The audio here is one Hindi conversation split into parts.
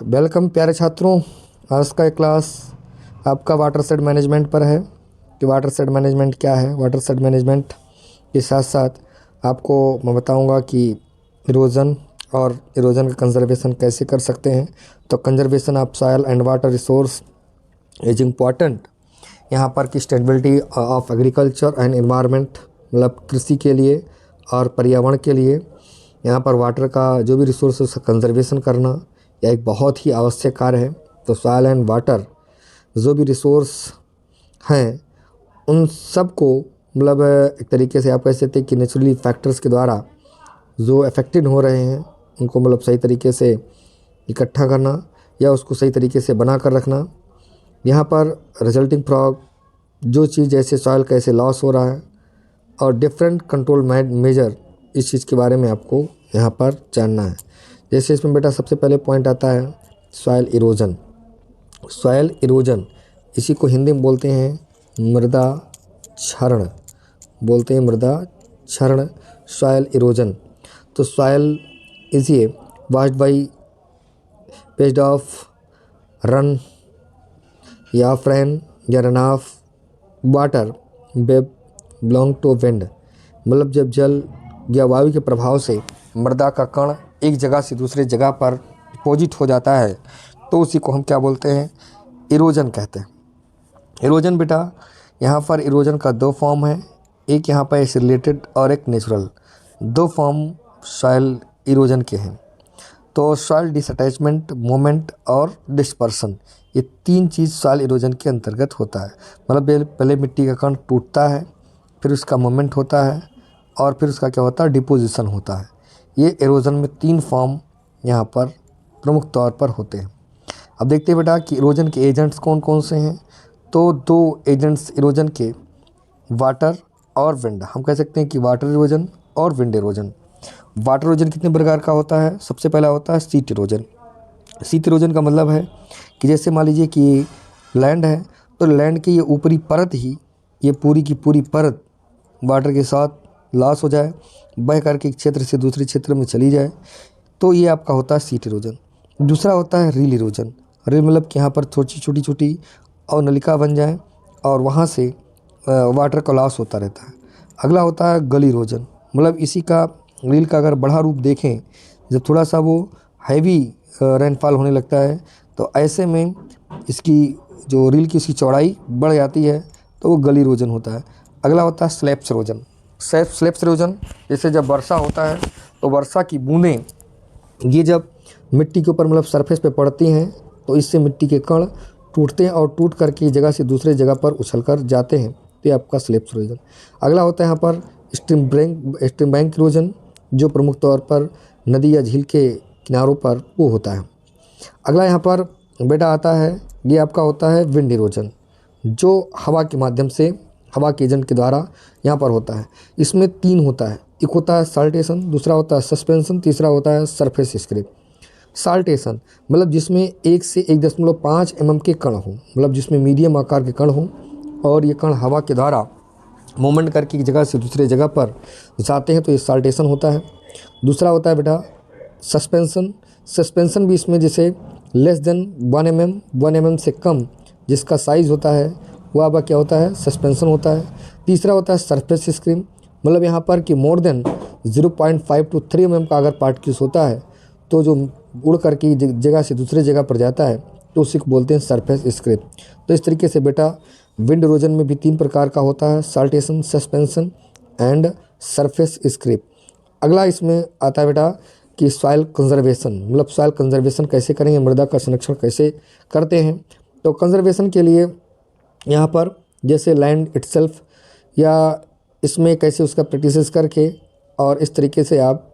वेलकम प्यारे छात्रों। आज का क्लास आपका वाटर शेड मैनेजमेंट पर है कि वाटर शेड मैनेजमेंट क्या है। वाटर शेड मैनेजमेंट के साथ साथ आपको मैं बताऊंगा कि इरोजन और इरोजन का कंजर्वेशन कैसे कर सकते हैं। तो conservation of soil and water resource is important यहाँ पर कि stability of agriculture and environment, मतलब कृषि के लिए और पर्यावरण के लिए यहाँ पर वाटर का जो भी रिसोर्स है उसका कंजर्वेशन करना यह एक बहुत ही आवश्यक कार्य है। तो सॉइल एंड वाटर जो भी रिसोर्स हैं उन सब को मतलब एक तरीके से आप कह सकते हैं कि नेचुरली फैक्टर्स के द्वारा जो अफेक्टेड हो रहे हैं उनको मतलब सही तरीके से इकट्ठा करना या उसको सही तरीके से बना कर रखना। यहाँ पर रिजल्टिंग फ्रॉम जो चीज़ जैसे सॉइल कैसे लॉस हो रहा है और डिफरेंट कंट्रोल मेजर, इस चीज़ के बारे में आपको यहाँ पर जानना है। जैसे इसमें बेटा सबसे पहले पॉइंट आता है सॉइल इरोजन। सॉइल इरोजन इसी को हिंदी में बोलते हैं मृदा क्षरण, बोलते हैं मृदा क्षरण, सॉइल इरोजन। तो soil is a washed by paced of run या फ्रेन या रन ऑफ वाटर वेब बिलोंग टू विंड, मतलब जब जल या वायु के प्रभाव से मृदा का कण एक जगह से दूसरी जगह पर डिपोजिट हो जाता है तो उसी को हम क्या बोलते हैं, इरोजन कहते हैं। इरोजन बेटा यहाँ पर इरोजन का दो फॉर्म है, एक यहाँ पर रिलेटेड और एक नेचुरल। दो फॉर्म सॉइल इरोजन के हैं। तो सॉइल डिसअटैचमेंट, मूवमेंट और डिस्पर्सन, ये तीन चीज़ सॉइल इरोजन के अंतर्गत होता है। मतलब पहले मिट्टी का कण टूटता है, फिर उसका मूवमेंट होता है और फिर उसका क्या होता है, डिपोजिशन होता है। ये इरोजन में तीन फॉर्म यहाँ पर प्रमुख तौर पर होते हैं। अब देखते हैं बेटा कि इरोजन के एजेंट्स कौन कौन से हैं। तो दो एजेंट्स इरोजन के, वाटर और विंड। हम कह सकते हैं कि वाटर इरोजन और विंड इरोजन। वाटर इरोजन कितने प्रकार का होता है। सबसे पहला होता है सीट इरोजन। सीट इरोजन का मतलब है कि जैसे मान लीजिए कि लैंड है तो लैंड की ये ऊपरी परत ही, ये पूरी की पूरी परत वाटर के साथ लॉस हो जाए, बह करके एक क्षेत्र से दूसरे क्षेत्र में चली जाए, तो ये आपका होता है सीट इरोजन। दूसरा होता है रील इरोजन। रील मतलब कि यहाँ पर छोटी छोटी और नलिका बन जाए और वहाँ से वाटर का लॉस होता रहता है। अगला होता है गली इरोजन। मतलब इसी का रील का अगर बड़ा रूप देखें, जब थोड़ा सा वो हैवी रेनफॉल होने लगता है तो ऐसे में इसकी जो रील की उसकी चौड़ाई बढ़ जाती है तो वो गली इरोजन होता है। अगला होता है स्लैब्स इरोजन। स्लैब्स इरोजन जैसे जब वर्षा होता है तो वर्षा की बूंदें ये जब मिट्टी के ऊपर मतलब सरफेस पे पड़ती हैं तो इससे मिट्टी के कण टूटते हैं और टूट करके जगह से दूसरे जगह पर उछल कर जाते हैं, तो ये आपका स्लैब्स इरोजन। अगला होता है यहाँ पर स्ट्रीम बैंक इरोजन, जो प्रमुख तौर पर नदी या झील के किनारों पर वो होता है। अगला यहाँ पर बेटा आता है, ये आपका होता है विंड इरोजन, जो हवा के माध्यम से, हवा के एजेंट के द्वारा यहाँ पर होता है। इसमें तीन होता है, एक होता है साल्टेशन, दूसरा होता है सस्पेंशन, तीसरा होता है सरफेस स्क्रेप। साल्टेशन मतलब जिसमें 1 से 1.5 mm के कण हों, मतलब जिसमें मीडियम आकार के कण हों और ये कण हवा के द्वारा मूवमेंट करके एक जगह से दूसरे जगह पर जाते हैं तो ये साल्टेशन होता है। दूसरा होता है बेटा सस्पेंशन। सस्पेंशन भी इसमें जैसे लेस देन 1 mm से कम जिसका साइज़ होता है वो आपका क्या होता है, सस्पेंशन होता है। तीसरा होता है सरफेस स्क्रीन, मतलब यहाँ पर कि मोर देन 0.5 to 3 mm का अगर पार्टिकल्स होता है तो जो उड़ करके जगह से दूसरे जगह पर जाता है तो उसी को बोलते हैं सरफेस स्क्रेप। तो इस तरीके से बेटा विंड इरोजन में भी 3 प्रकार का होता है, saltation, suspension and surface scrape. अगला इसमें आता है बेटा कि सॉइल कंजर्वेशन, मतलब सॉइल कंजर्वेशन कैसे करेंगे, मृदा का संरक्षण कैसे करते हैं। तो कंजर्वेशन के लिए यहाँ पर जैसे लैंड इटसेल्फ या इसमें कैसे उसका प्रैक्टिसेस करके और इस तरीके से आप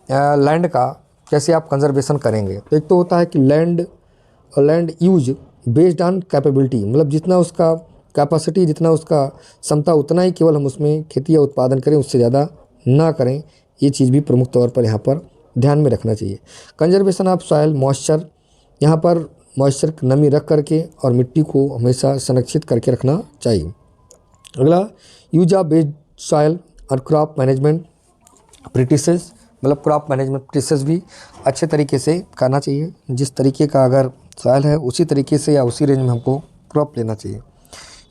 लैंड का कैसे आप कंजर्वेशन करेंगे। तो एक तो होता है कि land use based on capability, मतलब जितना उसका कैपेसिटी, जितना उसका क्षमता उतना ही केवल हम उसमें खेती या उत्पादन करें, उससे ज़्यादा ना करें। ये चीज़ भी प्रमुख तौर पर यहाँ पर ध्यान में रखना चाहिए। कंजर्वेशन ऑफ सॉइल मॉइस्चर, यहाँ पर मॉइस्चर की नमी रख करके और मिट्टी को हमेशा संरक्षित करके रखना चाहिए। अगला यूज ऑफ बेस्ड सॉइल और क्रॉप मैनेजमेंट प्रैक्टिसेस मतलब क्रॉप मैनेजमेंट प्रैक्टिसेस भी अच्छे तरीके से करना चाहिए। जिस तरीके का अगर सॉइल है उसी तरीके से या उसी रेंज में हमको क्रॉप लेना चाहिए,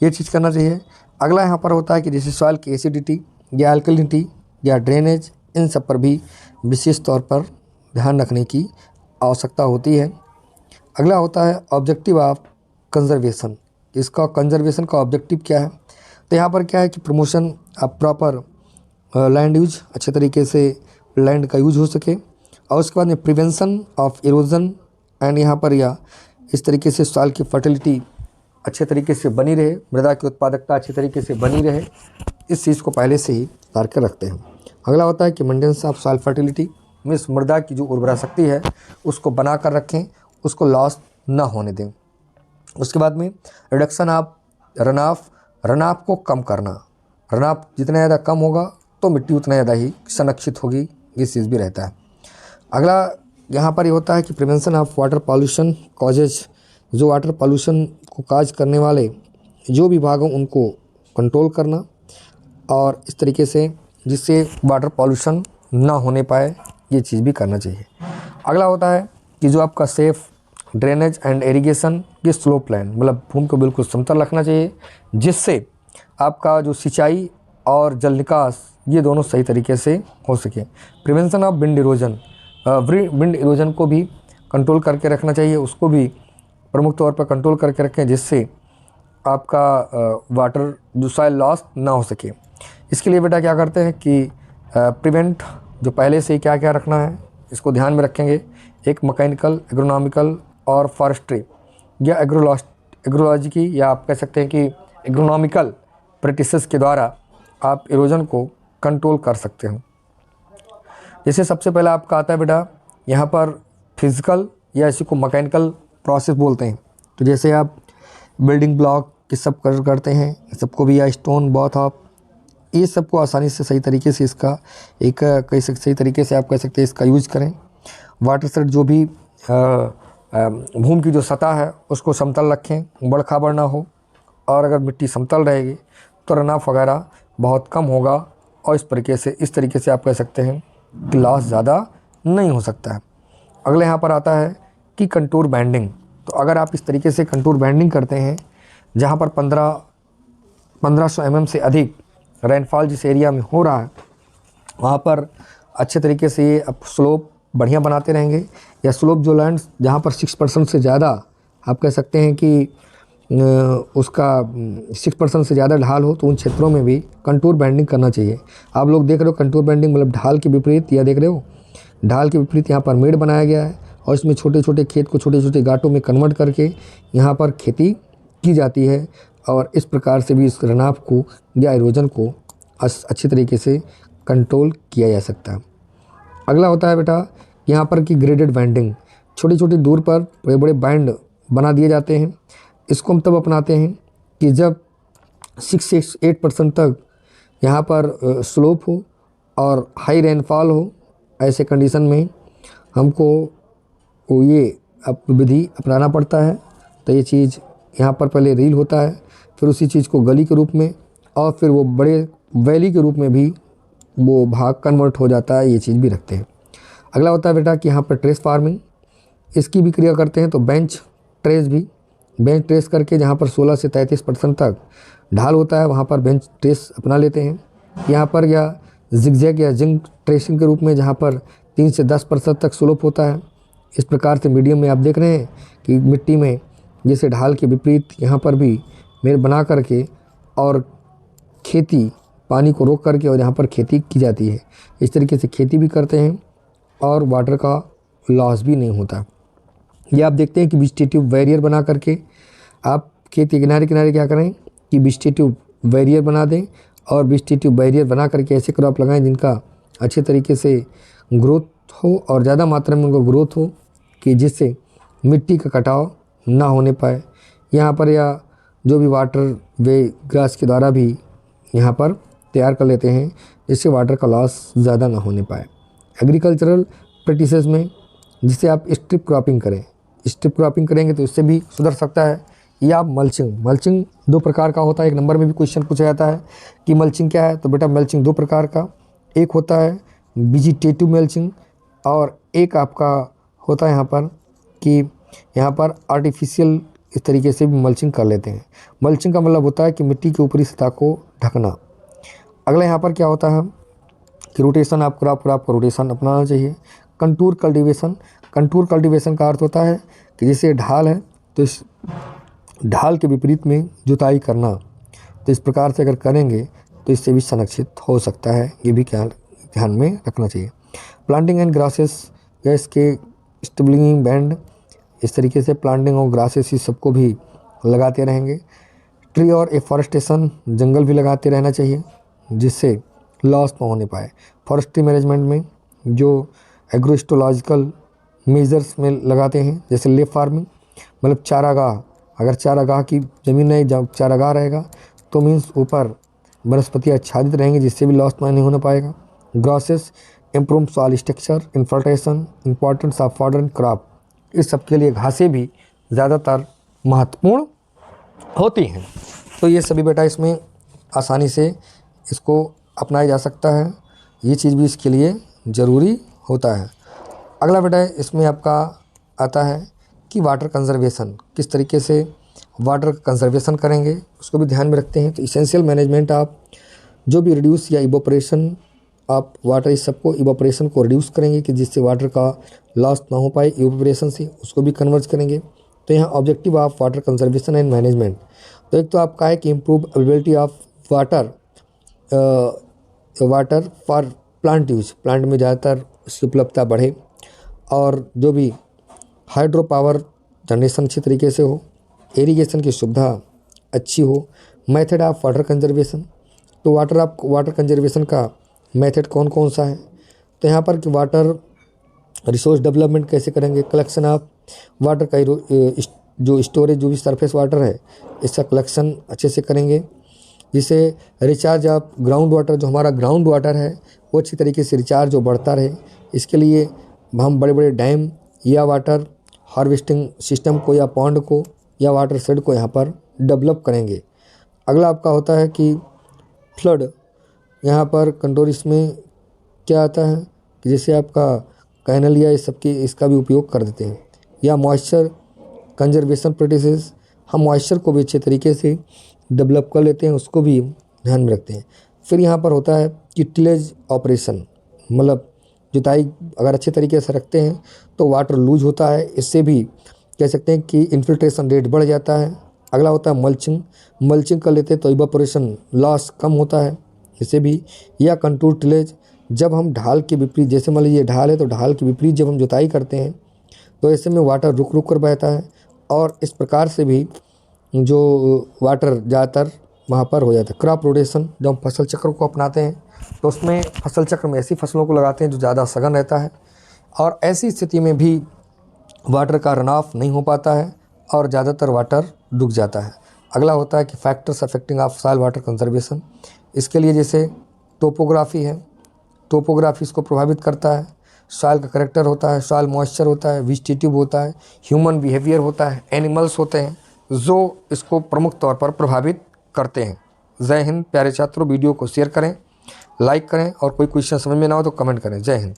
ये चीज़ करना चाहिए। अगला यहाँ पर होता है कि जैसे सॉइल की एसिडिटी या अल्कलिनिटी या ड्रेनेज, इन सब पर भी विशेष तौर पर ध्यान रखने की आवश्यकता होती है। अगला होता है ऑब्जेक्टिव ऑफ कंजर्वेशन। इसका कंजर्वेशन का ऑब्जेक्टिव क्या है? तो यहाँ पर क्या है कि promotion of proper land use, अच्छे तरीके से लैंड का यूज हो सके, और उसके बाद में प्रिवेंशन ऑफ इरोजन एंड यहाँ पर या इस तरीके से सॉइल की फर्टिलिटी अच्छे तरीके से बनी रहे, मृदा की उत्पादकता अच्छे तरीके से बनी रहे, इस चीज़ को पहले से ही उतार कर रखते हैं। अगला होता है कि maintenance of soil fertility, means मृदा की जो उर्वरा शक्ति है उसको बना कर रखें, उसको लॉस ना होने दें। उसके बाद में रिडक्शन ऑफ रन ऑफ को कम करना, रन ऑफ जितना ज़्यादा कम होगा तो मिट्टी उतना ज़्यादा ही संरक्षित होगी, ये चीज़ भी रहता है। अगला यहाँ पर ये होता है कि prevention of water pollution causes, जो वाटर पॉल्यूशन को काज करने वाले जो भी भाग हों उनको कंट्रोल करना, और इस तरीके से जिससे वाटर पॉल्यूशन ना होने पाए, ये चीज़ भी करना चाहिए। अगला होता है कि जो आपका सेफ ड्रेनेज एंड इरिगेशन की स्लोप प्लान, मतलब भूमि को बिल्कुल समतल रखना चाहिए, जिससे आपका जो सिंचाई और जल निकास ये दोनों सही तरीके से हो सके। Prevention of wind erosion, wind erosion को भी कंट्रोल करके रखना चाहिए, उसको भी प्रमुख तौर पर कंट्रोल करके रखें, जिससे आपका वाटर जो सॉइल लॉस ना हो सके। इसके लिए बेटा क्या करते हैं कि प्रिवेंट जो पहले से ही क्या क्या रखना है इसको ध्यान में रखेंगे। एक मैकेनिकल, एग्रोनॉमिकल और फॉरेस्ट्री या एग्रोलॉजी की, या आप कह सकते हैं कि एग्रोनॉमिकल प्रैक्टिसेस के द्वारा आप इरोजन को कंट्रोल कर सकते हैं। जैसे सबसे पहले आपका आता है बेटा यहाँ पर फिजिकल या इसी को मैकेनिकल प्रोसेस बोलते हैं। तो जैसे आप बिल्डिंग ब्लॉक ये सब करते हैं, सबको भी, या स्टोन बॉथ ऑफ, ये सबको आसानी से सही तरीके से इसका एक सही तरीके से आप कह सकते हैं इसका यूज करें। वाटर सेट जो भी भूमि की जो सतह है उसको समतल रखें, उबड़ खाबड़ ना हो, और अगर मिट्टी समतल रहेगी तो रन ऑफ वगैरह बहुत कम होगा, और इस तरीके से आप कह सकते हैं कि लॉस ज़्यादा नहीं हो सकता है। अगले यहाँ पर आता है कि कंटूर बैंडिंग। तो अगर आप इस तरीके से कंटूर बैंडिंग करते हैं जहाँ पर 1500 mm से अधिक रेनफॉल जिस एरिया में हो रहा है वहाँ पर अच्छे तरीके से ये आप स्लोप बढ़िया बनाते रहेंगे, या स्लोप जो लैंड जहाँ पर 6% से ज़्यादा आप कह सकते हैं कि उसका 6% से ज़्यादा ढाल हो तो उन क्षेत्रों में भी कंटूर बैंडिंग करना चाहिए। आप लोग देख रहे हो कंटूर बैंडिंग मतलब ढाल के विपरीत, या देख रहे हो ढाल के विपरीत यहाँ पर मेड़ बनाया गया है, और इसमें छोटे छोटे खेत को छोटे छोटे गांठों में कन्वर्ट करके यहाँ पर खेती की जाती है, और इस प्रकार से भी इस रन ऑफ को या इरोजन को अच्छी तरीके से कंट्रोल किया जा सकता है। अगला होता है बेटा यहाँ पर कि ग्रेडेड बैंडिंग, छोटी छोटी दूर पर बड़े बड़े बैंड बना दिए जाते हैं। इसको हम तब अपनाते हैं कि जब 6 से 8% तक यहाँ पर स्लोप हो और हाई रेनफॉल हो, ऐसे कंडीशन में हमको ये विधि अपनाना पड़ता है। तो ये चीज़ यहाँ पर पहले रील होता है, फिर उसी चीज़ को गली के रूप में, और फिर वो बड़े वैली के रूप में भी वो भाग कन्वर्ट हो जाता है, ये चीज़ भी रखते हैं। अगला होता है बेटा कि यहाँ पर ट्रेस फार्मिंग, इसकी भी क्रिया करते हैं। तो बेंच ट्रेस करके जहाँ पर 16 से 33% तक ढाल होता है वहाँ पर बेंच ट्रेस अपना लेते हैं। यहाँ पर या जिगजैग या जिंक ट्रेसिंग के रूप में जहाँ पर 3 से 10% तक स्लोप होता है। इस प्रकार से मीडियम में आप देख रहे हैं कि मिट्टी में जैसे ढाल के विपरीत यहाँ पर भी मेड़ बना करके और खेती पानी को रोक करके और यहाँ पर खेती की जाती है। इस तरीके से खेती भी करते हैं और वाटर का लॉस भी नहीं होता। ये आप देखते हैं कि वेजिटेटिव बैरियर बना करके आप खेत के किनारे किनारे क्या करें कि वेजिटेटिव बैरियर बना दें, और वेजिटेटिव बैरियर बना करके ऐसे क्रॉप लगाएं जिनका अच्छे तरीके से ग्रोथ हो और ज़्यादा मात्रा में उनका ग्रोथ हो, कि जिससे मिट्टी का कटाव ना होने पाए। यहाँ पर या जो भी वाटर वे ग्रास के द्वारा भी यहाँ पर तैयार कर लेते हैं, जिससे वाटर का लॉस ज़्यादा ना होने पाए। एग्रीकल्चरल प्रैक्टिसेस में जिससे आप स्ट्रिप क्रॉपिंग करें, स्ट्रिप क्रॉपिंग करेंगे तो इससे भी सुधर सकता है। या मल्चिंग 2 प्रकार का होता है। एक नंबर में भी क्वेश्चन पूछा जाता है कि मल्चिंग क्या है, तो बेटा मल्चिंग 2 प्रकार का, एक होता है वेजिटेटिव मल्चिंग, और एक आपका होता है यहाँ पर कि यहाँ पर आर्टिफिशियल इस तरीके से भी मल्चिंग कर लेते हैं। मल्चिंग का मतलब होता है कि मिट्टी की ऊपरी सतह को ढकना। अगला यहाँ पर क्या होता है कि रोटेशन, आप क्रॉप को रोटेशन अपनाना चाहिए। कंटूर कल्टीवेशन, कंटूर कल्टीवेशन का अर्थ होता है कि जैसे ढाल है तो इस ढाल के विपरीत में जुताई करना। तो इस प्रकार से अगर करेंगे तो इससे भी संरक्षित हो सकता है, ये भी क्या ध्यान में रखना चाहिए। प्लांटिंग एंड ग्रासेस या इसके स्टेबलिंग बैंड, इस तरीके से प्लांटिंग और ग्रासेस इस सबको भी लगाते रहेंगे। ट्री और एफॉरेस्टेशन, जंगल भी लगाते रहना चाहिए जिससे लॉस ना होने पाए। फॉरेस्ट्री मैनेजमेंट में जो एग्रोइस्टोलॉजिकल मेजर्स में लगाते हैं, जैसे ले फार्मिंग मतलब चारागाह, अगर चारागाह की ज़मीन नहीं, जब चारागाह रहेगा तो मीन्स ऊपर वनस्पति आच्छादित रहेंगे जिससे भी लॉस नहीं होने पाएगा। Grasses improve soil structure, infiltration, importance of fodder and crop, इस सब के लिए घासें भी ज़्यादातर महत्वपूर्ण होती हैं। तो ये सभी बेटा इसमें आसानी से इसको अपनाया जा सकता है, ये चीज़ भी इसके लिए ज़रूरी होता है। अगला बेटा इसमें आपका आता है कि वाटर कंजर्वेशन, किस तरीके से वाटर कंजर्वेशन करेंगे उसको भी ध्यान में रखते हैं। तो इसेंशियल मैनेजमेंट आप जो भी रिड्यूस या इवोपरेशन आप वाटर, इस सबको इवोपरेशन को रिड्यूस करेंगे कि जिससे वाटर का लॉस ना हो पाए इवोपरेशन से, उसको भी कन्वर्ज करेंगे। तो यहाँ objective of water conservation and management, तो एक तो आपका है कि improve availability of water for plant use, plant में ज़्यादातर उसकी उपलब्धता बढ़े, और जो भी हाइड्रो पावर जनरेशन अच्छी तरीके से हो, इरिगेशन की सुविधा अच्छी हो। मेथड ऑफ वाटर कंजर्वेशन, तो वाटर कंजर्वेशन का मेथड कौन कौन सा है, तो यहाँ पर कि वाटर रिसोर्स डेवलपमेंट कैसे करेंगे, कलेक्शन ऑफ वाटर का जो स्टोरेज, जो भी सरफेस वाटर है इसका कलेक्शन अच्छे से करेंगे, जिससे रिचार्ज ऑफ ग्राउंड वाटर, जो हमारा ग्राउंड वाटर है वो अच्छी तरीके से रिचार्ज हो बढ़ता रहे। इसके लिए हम बड़े बड़े डैम या वाटर हार्वेस्टिंग सिस्टम को या पॉन्ड को या वाटर शेड को यहाँ पर डेवलप करेंगे। अगला आपका होता है कि फ्लड, यहाँ पर कंट्रोल, इसमें क्या आता है कि जैसे आपका कैनल या इस सबकी इसका भी उपयोग कर देते हैं, या मॉइस्चर कंजर्वेशन प्रैक्टिसेस, हम मॉइस्चर को भी अच्छे तरीके से डेवलप कर लेते हैं, उसको भी ध्यान में रखते हैं। फिर यहाँ पर होता है कि टिलेज ऑपरेशन, मतलब जुताई अगर अच्छे तरीके से रखते हैं तो वाटर लूज होता है, इससे भी कह सकते हैं कि इन्फिल्ट्रेशन रेट बढ़ जाता है। अगला होता है मल्चिंग, मल्चिंग कर लेते हैं तो इवापोरेशन लॉस कम होता है इससे भी। या कंटूर टिलेज, जब हम ढाल के विपरीत, जैसे मान लीजिए ढाल है तो ढाल के विपरीत जब हम जुताई करते हैं तो ऐसे में वाटर रुक रुक कर बहता है, और इस प्रकार से भी जो वाटर ज़्यादातर वहाँ पर हो जाता है। क्रॉप रोटेशन, जब हम फसल चक्र को अपनाते हैं तो उसमें फसल चक्र में ऐसी फसलों को लगाते हैं जो ज़्यादा सघन रहता है, और ऐसी स्थिति में भी वाटर का रन ऑफ नहीं हो पाता है और ज़्यादातर वाटर रुक जाता है। अगला होता है कि factors affecting of soil water conservation, इसके लिए जैसे टोपोग्राफी है, टोपोग्राफी इसको प्रभावित करता है, सॉइल का करेक्टर होता है, सॉइल मॉइस्चर होता है, वेजिटेटिव होता है, ह्यूमन बिहेवियर होता है, एनिमल्स होते हैं जो इसको प्रमुख तौर पर प्रभावित करते हैं। जय हिंद प्यारे छात्रों, वीडियो को शेयर करें, लाइक करें, और कोई क्वेश्चन समझ में ना हो तो कमेंट करें। जय हिंद।